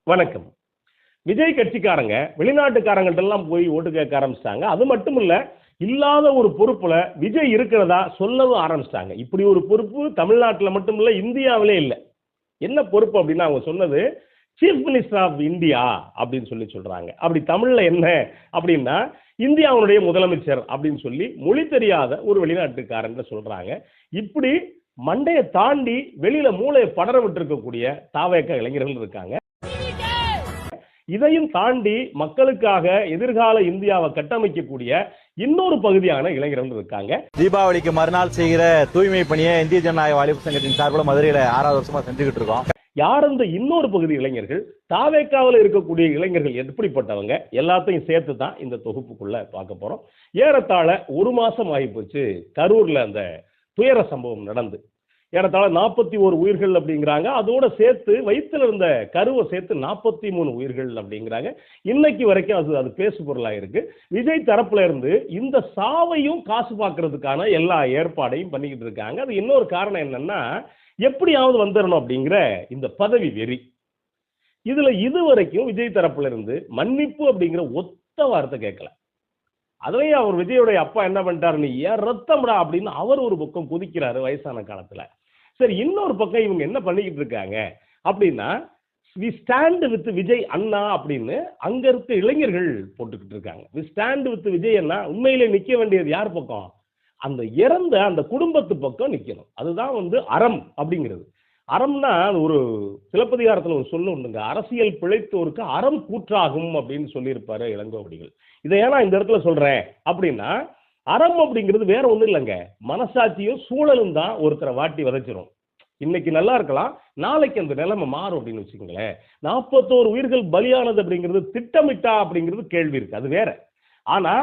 வணக்கம். விஜய் கட்சிக்காரங்க வெளிநாட்டுக்காரங்கள்ட்ட எல்லாம் போய் ஓட்டு கேட்க ஆரம்பிச்சிட்டாங்க. அது மட்டும் இல்ல, இல்லாத ஒரு பொறுப்புல விஜய் இருக்கிறதா சொல்லவும் ஆரம்பிச்சிட்டாங்க. இப்படி ஒரு பொறுப்பு தமிழ்நாட்டுல மட்டும் இல்ல, இந்தியாவிலே இல்ல. என்ன பொறுப்பு அப்படின்னா அவங்க சொன்னது, சீஃப் மினிஸ்டர் ஆஃப் இந்தியா அப்படின்னு சொல்றாங்க. அப்படி தமிழ்ல என்ன அப்படின்னா, இந்தியாவுடைய முதலமைச்சர் அப்படின்னு சொல்லி மொழி தெரியாத ஒரு வெளிநாட்டுக்காரன் சொல்றாங்க. இப்படி மண்டைய தாண்டி வெளியில மூளையை படர விட்டு இருக்கக்கூடிய தாவேக இளைஞர்கள் இருக்காங்க. இதையும் தாண்டி மக்களுக்காக எதிர்கால இந்தியாவை கட்டமைக்கக்கூடிய இன்னொரு பகுதியான இளைஞர்கள் இருக்காங்க. தீபாவளிக்கு மறுநாள் செய்கிற தூய்மை பணியை இந்திய ஜனநாயக வாலிபர் சங்கத்தின் சார்பில் மதுரையில 6வது வருஷமா செஞ்சுக்கிட்டு இருக்கோம். யார் அந்த இன்னொரு பகுதி இளைஞர்கள்? தாவேக்காவில் இருக்கக்கூடிய இளைஞர்கள் எப்படிப்பட்டவங்க? எல்லாத்தையும் சேர்த்து தான் இந்த தொகுப்புக்குள்ள பார்க்க போறோம். ஏறத்தாழ ஒரு மாசம் ஆகி போச்சு கரூர்ல அந்த துயர சம்பவம் நடந்து. ஏறத்தாழ 41 உயிர்கள் அப்படிங்கிறாங்க. அதோட சேர்த்து வயிற்றுல இருந்த கருவை சேர்த்து 43 உயிர்கள் அப்படிங்கிறாங்க. இன்னைக்கு வரைக்கும் அது பேசு பொருளா இருக்கு. விஜய் தரப்புல இருந்து இந்த சாவையும் காசு பார்க்கறதுக்கான எல்லா ஏற்பாடையும் பண்ணிக்கிட்டு இருக்காங்க. அது இன்னொரு காரணம் என்னன்னா, எப்படியாவது வந்துடணும் அப்படிங்கிற இந்த பதவி வெறி. இதுல இதுவரைக்கும் விஜய் தரப்புல இருந்து மன்னிப்பு அப்படிங்கிற ஒத்த வார்த்தை கேட்கல. அதுலயும் அவர் விஜயோடைய அப்பா என்ன பண்ணிட்டாரு, நீ ஏன் ரத்தம்டா அப்படின்னு அவர் ஒரு பக்கம் குதிக்கிறாரு வயசான காலத்துல. சரி, இன்னொரு பக்கம் இவங்க என்ன பண்ணிக்கிட்டு இருக்காங்க அப்படின்னா, வி ஸ்டாண்ட் வித் விஜய் அண்ணா அப்படின்னு அங்க இருக்க இளைஞர்கள் போட்டுக்கிட்டு இருக்காங்க. வி ஸ்டாண்ட் வித் விஜய் அண்ணா. உண்மையிலே நிக்க வேண்டியது யார் பக்கம்? அந்த இறந்த அந்த குடும்பத்து பக்கம் நிக்கணும். அதுதான் அறம் அப்படிங்கிறது. அறம்னா ஒரு சிலப்பதிகாரத்துல ஒரு சொல்லு உண்டுங்க, அரசியல் பிழைத்தோருக்கு அறம் கூற்றாகும் அப்படின்னு சொல்லியிருப்பாரு இளங்கோவடிகள். இதை ஏன்னா இந்த இடத்துல சொல்றேன் அப்படின்னா, அறம் அப்படிங்கிறது வேற ஒண்ணும் இல்லைங்க, மனசாட்சியும் சூழலும் தான் ஒருத்தரை வாட்டி வதைச்சிரும். இன்னைக்கு நல்லா இருக்கலாம், நாளைக்கு அந்த நிலைமை மாறும் அப்படின்னு வச்சுக்கோங்களேன். 41 உயிர்கள் பலியானது அப்படிங்கிறது திட்டமிட்டா அப்படிங்கிறது கேள்வி இருக்கு, அது வேற. ஆனா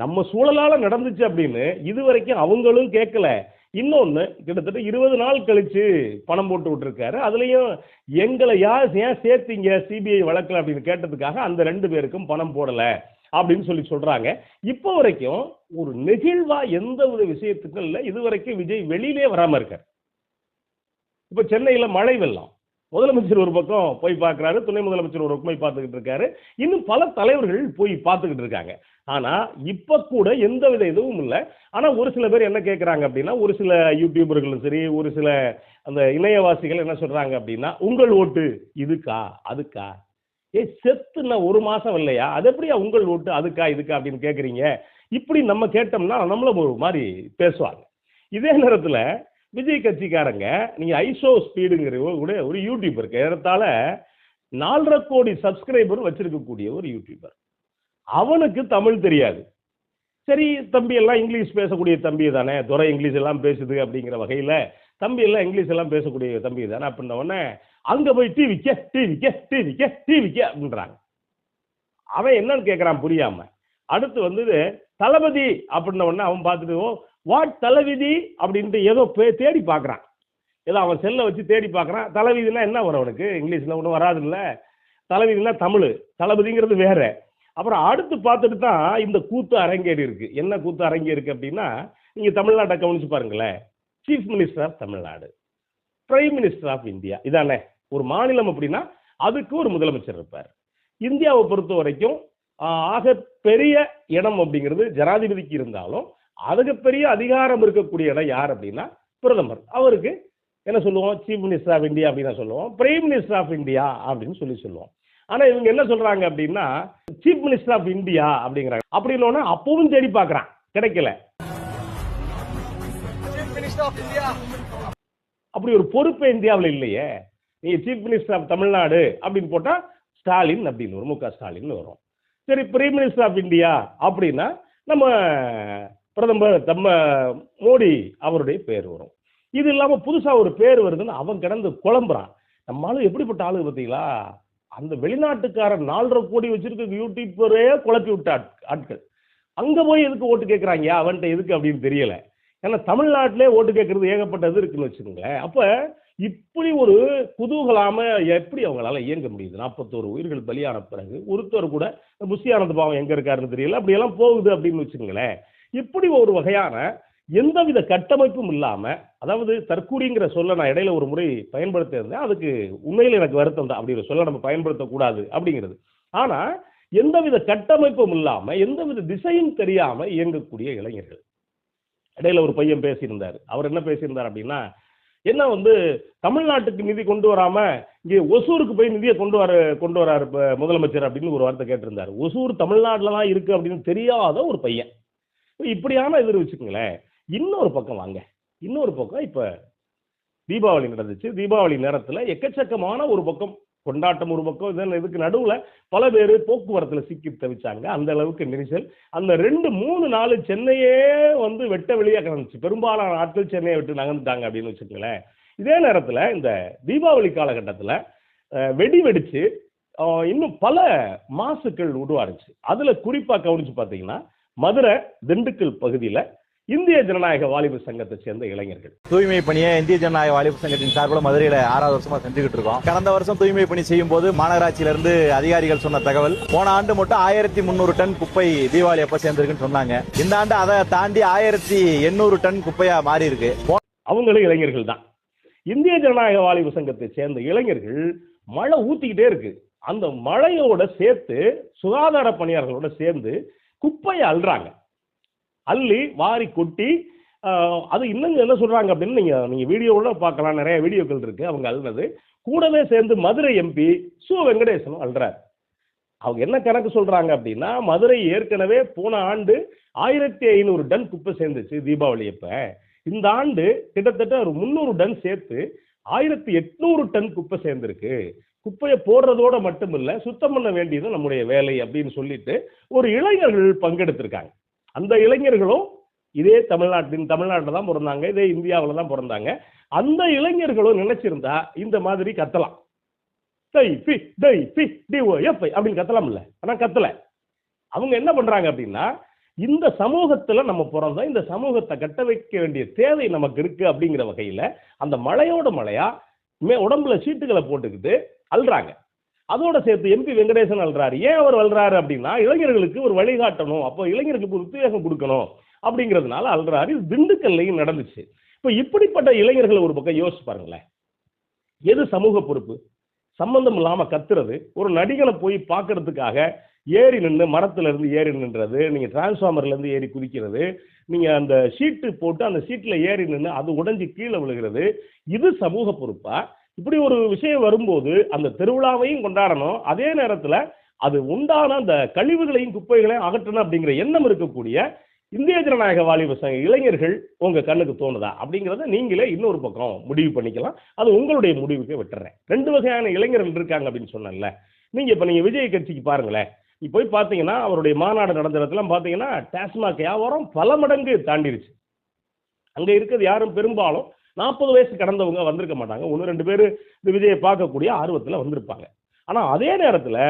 நம்ம சூழலால நடந்துச்சு அப்படின்னு இதுவரைக்கும் அவங்களும் கேட்கல. இன்னொன்னு, கிட்டத்தட்ட 20 நாள் கழிச்சு பணம் போட்டு விட்டுருக்காரு. அதுலயும் எங்களை ஏன் சேர்த்தீங்க சிபிஐ வழக்குல அப்படின்னு கேட்டதுக்காக அந்த 2 பேருக்கும் பணம் போடல அப்படின்னு சொல்றாங்க. இப்போ வரைக்கும் ஒரு நெகிழ்வா எந்த ஒரு விஷயத்துக்கும் இல்லை. இதுவரைக்கும் விஜய் வெளியிலே வராம இருக்கார். இப்ப சென்னையில மழை வெள்ளம், முதலமைச்சர் ஒரு பக்கம் போய் பார்க்கிறாரு, துணை முதலமைச்சர் ஒரு பக்கம் போய் பார்த்துக்கிட்டு இருக்காரு, இன்னும் பல தலைவர்கள் போய் பார்த்துக்கிட்டு இருக்காங்க. ஆனா இப்ப கூட எந்த வித இதுவும் இல்லை. ஆனா ஒரு சில பேர் என்ன கேட்கறாங்க அப்படின்னா, ஒரு சில யூடியூபர்களும் சரி, ஒரு சில அந்த இணையவாசிகள் என்ன சொல்றாங்க அப்படின்னா, உங்கள் ஓட்டு இதுக்கா அதுக்கா? செத்துன்னா ஒரு மாசம் இல்லையா, அது எப்படியா உங்கள் ஓட்டு அதுக்கா இதுக்கா அப்படின்னு கேட்குறீங்க? இப்படி நம்ம கேட்டோம்னா நம்மள ஒரு மாதிரி பேசுவாங்க. இதே நேரத்தில் விஜய் கட்சிக்காரங்க, நீங்க ஐசோ ஸ்பீடுங்கிற ஒரு யூடியூபர், ஏறத்தாழ 4.5 கோடி சப்ஸ்கிரைபர் வச்சிருக்கக்கூடிய ஒரு யூடியூபர், அவனுக்கு தமிழ் தெரியாது. சரி, தம்பி எல்லாம் இங்கிலீஷ் பேசக்கூடிய தம்பி தானே, துறை இங்கிலீஷ் எல்லாம் பேசுது அப்படிங்கிற வகையில தம்பி எல்லாம் இங்கிலீஷ் எல்லாம் பேசக்கூடிய தம்பி தானே அப்படின்ன உடனே அங்க போய் டிவிக்க அப்படின்றாங்க. அவன் என்னன்னு கேட்கறான் புரியாம. அடுத்து தளபதி அப்படின்ன உடனே அவன் பார்த்துட்டு, வாட் தளபதி அப்படின்ட்டு ஏதோ தேடி பார்க்கறான். ஏதோ அவன் செல்ல வச்சு தேடி பார்க்கறான். தளபதினா என்ன வரும் அவனுக்கு? இங்கிலீஷ்ல ஒன்றும் வராது இல்ல. தளபதினா தமிழ், தளபதிங்கிறது வேற. அப்புறம் அடுத்து பார்த்துட்டு தான் இந்த கூத்து அரங்கேறி இருக்கு. என்ன கூத்து அரங்கேறி இருக்கு அப்படின்னா, நீங்க தமிழ்நாட்டை கவனிச்சு பாருங்களேன். Chief minister of Tamil Nadu, prime minister of India, இதானே ஒரு மாநிலம் அப்படின்னா அதுக்கு ஒரு முதலமைச்சர் இருப்பார். இந்தியாவை பொறுத்த வரைக்கும் ஆக பெரிய இடம் அப்படிங்கிறது ஜனாதிபதிக்கு இருந்தாலும் அதுக்கு பெரிய அதிகாரம் இருக்கக்கூடிய இடம் யார் அப்படின்னா பிரதமர். அவருக்கு என்ன சொல்லுவோம்? சீஃப் மினிஸ்டர் ஆஃப் இந்தியா அப்படின்னு சொல்லுவோம், பிரைம் மினிஸ்டர் ஆஃப் இந்தியா அப்படின்னு சொல்லுவோம். ஆனா இவங்க என்ன சொல்றாங்க அப்படின்னா, சீஃப் மினிஸ்டர் ஆஃப் இந்தியா அப்படிங்கிறாங்க. அப்படின்னு அப்பவும் தேடி பார்க்கறான், கிடைக்கல. அப்படி ஒரு பொறுப்பு இந்தியாவில் இல்லையே. நீங்க சீஃப் மினிஸ்டர் ஆஃப் தமிழ்நாடு அப்படின்னு போட்டா ஸ்டாலின் அப்படின்னு வரும், முக ஸ்டாலின் வரும். சரி, பிரைம் மினிஸ்டர் ஆஃப் இந்தியா அப்படின்னா நம்ம பிரதமர் நம்ம மோடி அவருடைய பேர் வரும். இது இல்லாம புதுசா ஒரு பேர் வருதுன்னு அவன் கிடந்து குழம்புறான். நம்மளால எப்படிப்பட்ட ஆளு பார்த்தீங்களா? அந்த வெளிநாட்டுக்காரன் 4.5 கோடி வச்சிருக்க யூடியூபரே குழப்பி விட்ட ஆட்கள் அங்க போய் எதுக்கு ஓட்டு கேட்கறாங்க? அவன்கிட்ட எதுக்கு அப்படின்னு தெரியல. ஏன்னா தமிழ்நாட்டிலே ஓட்டு கேட்கறது ஏகப்பட்டது இருக்குன்னு வச்சுக்கோங்களேன். அப்ப இப்படி ஒரு குதூகலாம எப்படி அவங்களால இயங்க முடியுது? 41 உயிர்கள் பலியான பிறகு ஒருத்தர் கூட புஷி ஆனந்த் பாவம் எங்க இருக்காருன்னு தெரியல, அப்படி எல்லாம் போகுது அப்படின்னு வச்சுக்கோங்களேன். இப்படி ஒரு வகையான எந்தவித கட்டமைப்பும் இல்லாம, அதாவது தற்கூரிங்கிற சொல்ல நான் இடையில ஒரு முறை பயன்படுத்த இருந்தேன். அதுக்கு உண்மையில எனக்கு வருத்தம் தான். அப்படி ஒரு சொல்ல நம்ம பயன்படுத்தக்கூடாது அப்படிங்கிறது. ஆனா எந்தவித கட்டமைப்பும் இல்லாம, எந்தவித திசையும் தெரியாம இயங்கக்கூடிய இளைஞர்கள். இடையில ஒரு பையன் பேசியிருந்தார். அவர் என்ன பேசியிருந்தார் அப்படின்னா, என்ன தமிழ்நாட்டுக்கு நிதி கொண்டு வராம இங்கே ஒசூருக்கு போய் நிதியை கொண்டு வராரு முதலமைச்சர் அப்படின்னு ஒரு வார்த்தை கேட்டிருந்தார். ஒசூர் தமிழ்நாட்டில் தான் இருக்கு அப்படின்னு தெரியாத ஒரு பையன். இப்படியான இது வச்சுக்கோங்களேன். இன்னொரு பக்கம் வாங்க. இன்னொரு பக்கம் இப்ப தீபாவளி நடந்துச்சு. தீபாவளி நேரத்துல எக்கச்சக்கமான ஒரு பக்கம் கொண்டாட்டம், ஒரு பக்கம் இதுக்கு நடுவுல பல பேர் போக்குவரத்துல சிக்கி தவிச்சாங்க. அந்த அளவுக்கு நெரிசல். அந்த 2-3 நாள் சென்னையே வெட்ட வெளியா கிடந்துச்சு. பெரும்பாலான ஆட்கள் சென்னையை விட்டு நகர்ந்துட்டாங்க அப்படின்னு வச்சுக்கோங்களேன். இதே நேரத்துல இந்த தீபாவளி காலகட்டத்துல வெடி வெடிச்சு இன்னும் பல மாசுக்கள் உருவாருச்சு. அதுல குறிப்பா கவனிச்சு பாத்தீங்கன்னா, மதுரை திண்டுக்கல் பகுதியில இந்திய ஜனநாயக வாலிபர் சங்கத்தை சேர்ந்த இளைஞர்கள் தூய்மை பணியை இந்திய ஜனநாயக வாலிபர் சங்கத்தின் சார்பில் மதுரையில 6வது வருஷமா செஞ்சுக்கிட்டு இருக்கோம். கடந்த வருஷம் தூய்மை பணி செய்யும் போது மாநகராட்சியிலிருந்து அதிகாரிகள் சொன்ன தகவல், போன ஆண்டு மட்டும் 1300 டன் குப்பை தீபாவளி அப்ப சேர்ந்திருக்குன்னு சொன்னாங்க. இந்த ஆண்டு அதை தாண்டி 1800 டன் குப்பையா மாறி இருக்கு. அவங்களும் இளைஞர்கள் தான். இந்திய ஜனநாயக வாலிபர் சங்கத்தை சேர்ந்த இளைஞர்கள் மழை ஊத்திக்கிட்டே இருக்கு. அந்த மழையோட சேர்த்து சுகாதார பணியாளர்களோட சேர்ந்து குப்பையை அள்ளுறாங்க. அள்ளி வாரி கொட்டி அது இன்னும் என்ன சொல்றாங்க அப்படின்னு நீங்க வீடியோவில் பார்க்கலாம். நிறைய வீடியோக்கள் இருக்கு அவங்க அள்ளுனது. கூடவே சேர்ந்து மதுரை எம்பி சு வெங்கடேசனும் அள்ளுறாரு. அவங்க என்ன கணக்கு சொல்றாங்க அப்படின்னா, மதுரை ஏற்கனவே போன ஆண்டு 1500 டன் குப்பை சேர்ந்துச்சு தீபாவளி அப்ப. இந்த ஆண்டு கிட்டத்தட்ட ஒரு 300 டன் சேர்த்து 1800 டன் குப்பை சேர்ந்திருக்கு. குப்பையை போடுறதோட மட்டும் இல்ல, சுத்தம் பண்ண வேண்டியது நம்முடைய வேலை அப்படின்னு சொல்லிட்டு ஒரு இளைஞர்கள் பங்கெடுத்திருக்காங்க. அந்த இளைஞர்களும் இதே தமிழ்நாட்டில் தான் பிறந்தாங்க, இதே இந்தியாவில் தான் பிறந்தாங்க. அந்த இளைஞர்களும் நினைச்சிருந்தா இந்த மாதிரி கத்தலாம். அப்படின்னு கத்தலாம் இல்ல, ஆனா கத்தல. அவங்க என்ன பண்றாங்க அப்படின்னா, இந்த சமூகத்துல நம்ம பிறந்தோம், இந்த சமூகத்தை கட்ட வைக்க வேண்டிய தேவை நமக்கு இருக்கு அப்படிங்கிற வகையில அந்த மழையோட மழையா உடம்புல சீட்டுகளை போட்டுக்கிட்டு அல்றாங்க. அதோட சேர்த்து எம்பி வெங்கடேசன் அல்றாரு. ஏன் அவர் அல்றாரு அப்படின்னா, இளைஞர்களுக்கு ஒரு வழிகாட்டணும், அப்போ இளைஞர்களுக்கு ஒரு உத்வேகம் கொடுக்கணும் அப்படிங்கிறதுனால அல்றாரு. இது திண்டுக்கல்லையும் நடந்துச்சு. இப்போ இப்படிப்பட்ட இளைஞர்கள் ஒரு பக்கம் யோசிச்சு பாருங்களேன். எது சமூக பொறுப்பு? சம்பந்தம் இல்லாம கத்துறது, ஒரு நடிகனை போய் பார்க்கறதுக்காக ஏறி நின்று மரத்துல இருந்து ஏறி நின்றது, நீங்க டிரான்ஸ்ஃபார்மர்ல இருந்து ஏறி குதிக்கிறது, நீங்க அந்த ஷீட்டு போட்டு அந்த ஷீட்ல ஏறி நின்று அது உடைஞ்சு கீழே விழுகிறது, இது சமூக பொறுப்பா? இப்படி ஒரு விஷயம் வரும்போது அந்த திருவிழாவையும் கொண்டாடணும், அதே நேரத்தில் அது உண்டான அந்த கழிவுகளையும் குப்பைகளையும் அகற்றணும் அப்படிங்கிற எண்ணம் இருக்கக்கூடிய இந்திய ஜனநாயக வாலிபர் சங்க இளைஞர்கள் உங்க கண்ணுக்கு தோணுதா அப்படிங்கிறத நீங்களே இன்னொரு பக்கம் முடிவு பண்ணிக்கலாம். அது உங்களுடைய முடிவுக்கு விட்டுறேன். 2 வகையான இளைஞர்கள் இருக்காங்க அப்படின்னு சொன்னேன்ல. நீங்க விஜய் கட்சிக்கு பாருங்களேன். இப்போ போய் பார்த்தீங்கன்னா அவருடைய மாநாடு நடந்த இடத்துல பார்த்தீங்கன்னா டாஸ்மாக் வியாபாரம் பல மடங்கு தாண்டிருச்சு. அங்க இருக்கிறது யாரும் பெரும்பாலும் 40 வயசு கடந்தவங்க வந்திருக்க மாட்டாங்க. 1-2 பேர் இந்த விஜயை பார்க்கக்கூடிய ஆர்வத்தில் வந்திருப்பாங்க. ஆனால் அதே நேரத்தில்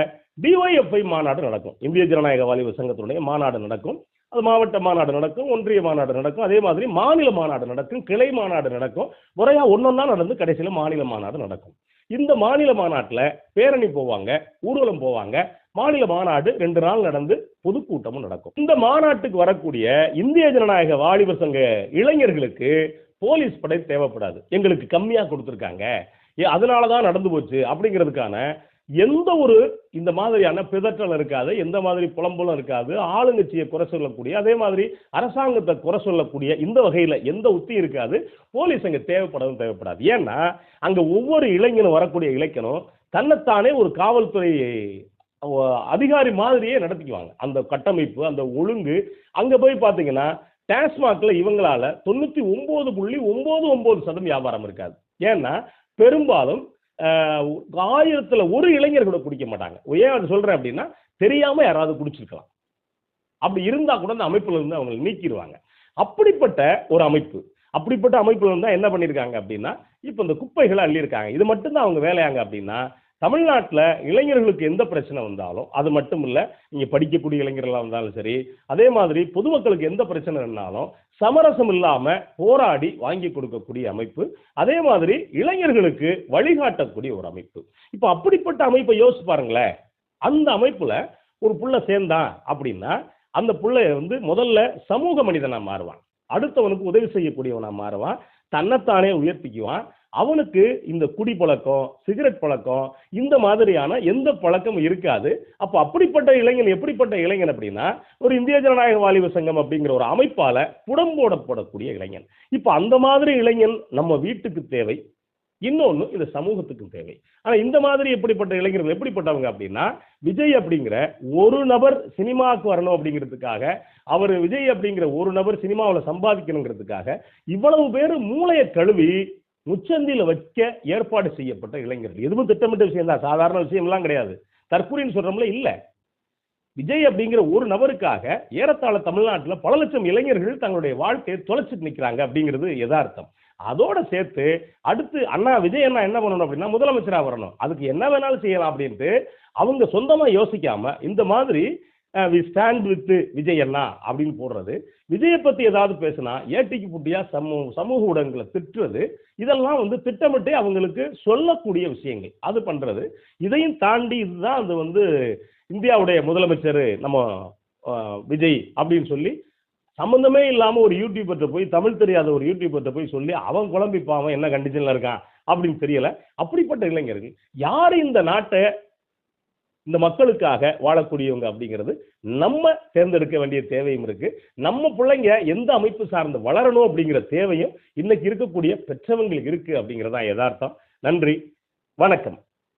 டிஒய்எஃப்ஐ மாநாடு நடக்கும். இந்திய ஜனநாயக வாலிபர் சங்கத்தினுடைய மாநாடு நடக்கும். அது மாவட்ட மாநாடு நடக்கும், ஒன்றிய மாநாடு நடக்கும், அதே மாதிரி மாநில மாநாடு நடக்கும், கிளை மாநாடு நடக்கும். முறையா ஒன்னொன்னா நடந்து கடைசியில் மாநில மாநாடு நடக்கும். இந்த மாநில மாநாட்டில் பேரணி போவாங்க, ஊர்வலம் போவாங்க. மாநில மாநாடு 2 நாள் நடந்து பொதுக்கூட்டமும் நடக்கும். இந்த மாநாட்டுக்கு வரக்கூடிய இந்திய ஜனநாயக வாலிபர் சங்க இளைஞர்களுக்கு போலீஸ் படை தேவைப்படாது. எங்களுக்கு கம்மியா கொடுத்துருக்காங்க, அதனாலதான் நடந்து போச்சு அப்படிங்கிறதுக்கான எந்த ஒரு இந்த மாதிரியான பிதற்றல் இருக்காது, எந்த மாதிரி புலம்புலம் இருக்காது. ஆளுங்கட்சியை குறை சொல்லக்கூடிய, அதே மாதிரி அரசாங்கத்தை குறை சொல்லக்கூடிய இந்த வகையில எந்த உத்தி இருக்காது. போலீஸ் அங்க தேவைப்படாது. ஏன்னா அங்க ஒவ்வொரு இளைஞனும் வரக்கூடிய இளைஞனும் தன்னைத்தானே ஒரு காவல்துறை அதிகாரி மாதிரியே நடத்திக்குவாங்க. அந்த கட்டமைப்பு, அந்த ஒழுங்கு அங்க போய் பாத்தீங்கன்னா டாஸ்மாக்ல இவங்களால 99.99% வியாபாரம் இருக்காது. ஏன்னா பெரும்பாலும் 1000ல் 1 இளைஞர் கூட குடிக்க மாட்டாங்க. ஏன் அது சொல்றேன் அப்படின்னா, தெரியாம யாராவது குடிச்சிருக்கலாம். அப்படி இருந்தா கூட அந்த அமைப்புல இருந்து அவங்க நீக்கிடுவாங்க. அப்படிப்பட்ட ஒரு அமைப்பு, அப்படிப்பட்ட அமைப்புல இருந்தா என்ன பண்ணிருக்காங்க அப்படின்னா, இப்ப இந்த குப்பைகளை அள்ளியிருக்காங்க. இது மட்டும்தான் அவங்க வேலையாங்க அப்படின்னா, தமிழ்நாட்டில் இளைஞர்களுக்கு எந்த பிரச்சனை வந்தாலும், அது மட்டும் இல்ல, நீங்க படிக்கக்கூடிய இளைஞர்களாக இருந்தாலும் சரி, அதே மாதிரி பொதுமக்களுக்கு எந்த பிரச்சனை இருந்தாலும் சமரசம் இல்லாம போராடி வாங்கி கொடுக்கக்கூடிய அமைப்பு, அதே மாதிரி இளைஞர்களுக்கு வழிகாட்டக்கூடிய ஒரு அமைப்பு. இப்ப அப்படிப்பட்ட அமைப்பை யோசிச்சு பாருங்களேன். அந்த அமைப்புல ஒரு புள்ள சேர்ந்தான் அப்படின்னா, அந்த புள்ளை முதல்ல சமூக மனிதனா மாறுவான். அடுத்தவனுக்கு உதவி செய்யக்கூடியவனா மாறுவான், தன்னைத்தானே உயர்த்திக்குவான். அவனுக்கு இந்த குடி பழக்கம், சிகரெட் பழக்கம், இந்த மாதிரியான எந்த பழக்கம் இருக்காது. அப்ப அப்படிப்பட்ட இளைஞன் எப்படிப்பட்ட இளைஞன் அப்படின்னா, ஒரு இந்திய ஜனநாயக வாலிப சங்கம் அப்படிங்கிற ஒரு அமைப்பால புடம்போடப்படக்கூடிய இளைஞன். இப்ப அந்த மாதிரி இளைஞன் நம்ம வீட்டுக்கு தேவை, இன்னொன்னு இந்த சமூகத்துக்கும் தேவை. ஆனா இந்த மாதிரி எப்படிப்பட்ட இளைஞர்கள் எப்படிப்பட்டவங்க அப்படின்னா, விஜய் அப்படிங்கிற ஒரு நபர் சினிமாவுக்கு வரணும் அப்படிங்கிறதுக்காக, அவர் விஜய் அப்படிங்கிற ஒரு நபர் சினிமாவில் சம்பாதிக்கணுங்கிறதுக்காக இவ்வளவு பேர் மூளையை கழுவி முச்சந்தியில வைக்க ஏற்பாடு செய்யப்பட்ட இளைஞர்கள். எதுவும் திட்டமிட்ட விஷயம் தான், சாதாரண விஷயம்லாம் கிடையாது. தற்கொலைன்னு சொல்றோம்ல, இல்ல. விஜய் அப்படிங்கிற ஒரு நபருக்காக ஏறத்தாழ தமிழ்நாட்டில் பல லட்சம் இளைஞர்கள் தங்களுடைய வாழ்க்கையை தொலைச்சிட்டு நிற்கிறாங்க அப்படிங்கிறது யதார்த்தம். அதோட சேர்த்து அடுத்து விஜய் அண்ணா என்ன பண்ணணும் அப்படின்னா, முதலமைச்சரா வரணும், அதுக்கு என்ன வேணாலும் செய்யலாம் அப்படின்ட்டு அவங்க சொந்தமா யோசிக்காம இந்த மாதிரி வி ஸ்டாண்ட் வித் விஜய் அண்ணா அப்படின்னு போடுறது, விஜயை பத்தி ஏதாவது பேசினா ஏட்டிக்கு புட்டியா சமூக ஊடகங்களை திட்டுறது, இதெல்லாம் திட்டமிட்டே அவங்களுக்கு சொல்லக்கூடிய விஷயங்கள் அது பண்றது. இதையும் தாண்டி இதுதான் அது இந்தியாவுடைய முதலமைச்சர் நம்ம விஜய் அப்படின்னு சொல்லி சம்பந்தமே இல்லாம ஒரு யூடியூபர்கிட்ட போய், தமிழ் தெரியாத ஒரு யூடியூபர்கிட்ட போய் சொல்லி அவன் குழம்பிப்பான் என்ன கண்டிஷன்ல இருக்கான் அப்படின்னு தெரியல. அப்படிப்பட்ட இளைஞர்கள் யார் இந்த நாட்டை இந்த மக்களுக்காக வாழக்கூடியவங்க அப்படிங்கிறது நம்ம தேர்ந்தெடுக்க வேண்டிய தேவையும் இருக்கு. நம்ம பிள்ளைங்க எந்த அமைப்பு சார்ந்து வளரணும் அப்படிங்கிற தேவையும் இன்னைக்கு இருக்கக்கூடிய பெற்றவங்களுக்கு இருக்கு அப்படிங்கிறதா யதார்த்தம். நன்றி, வணக்கம்.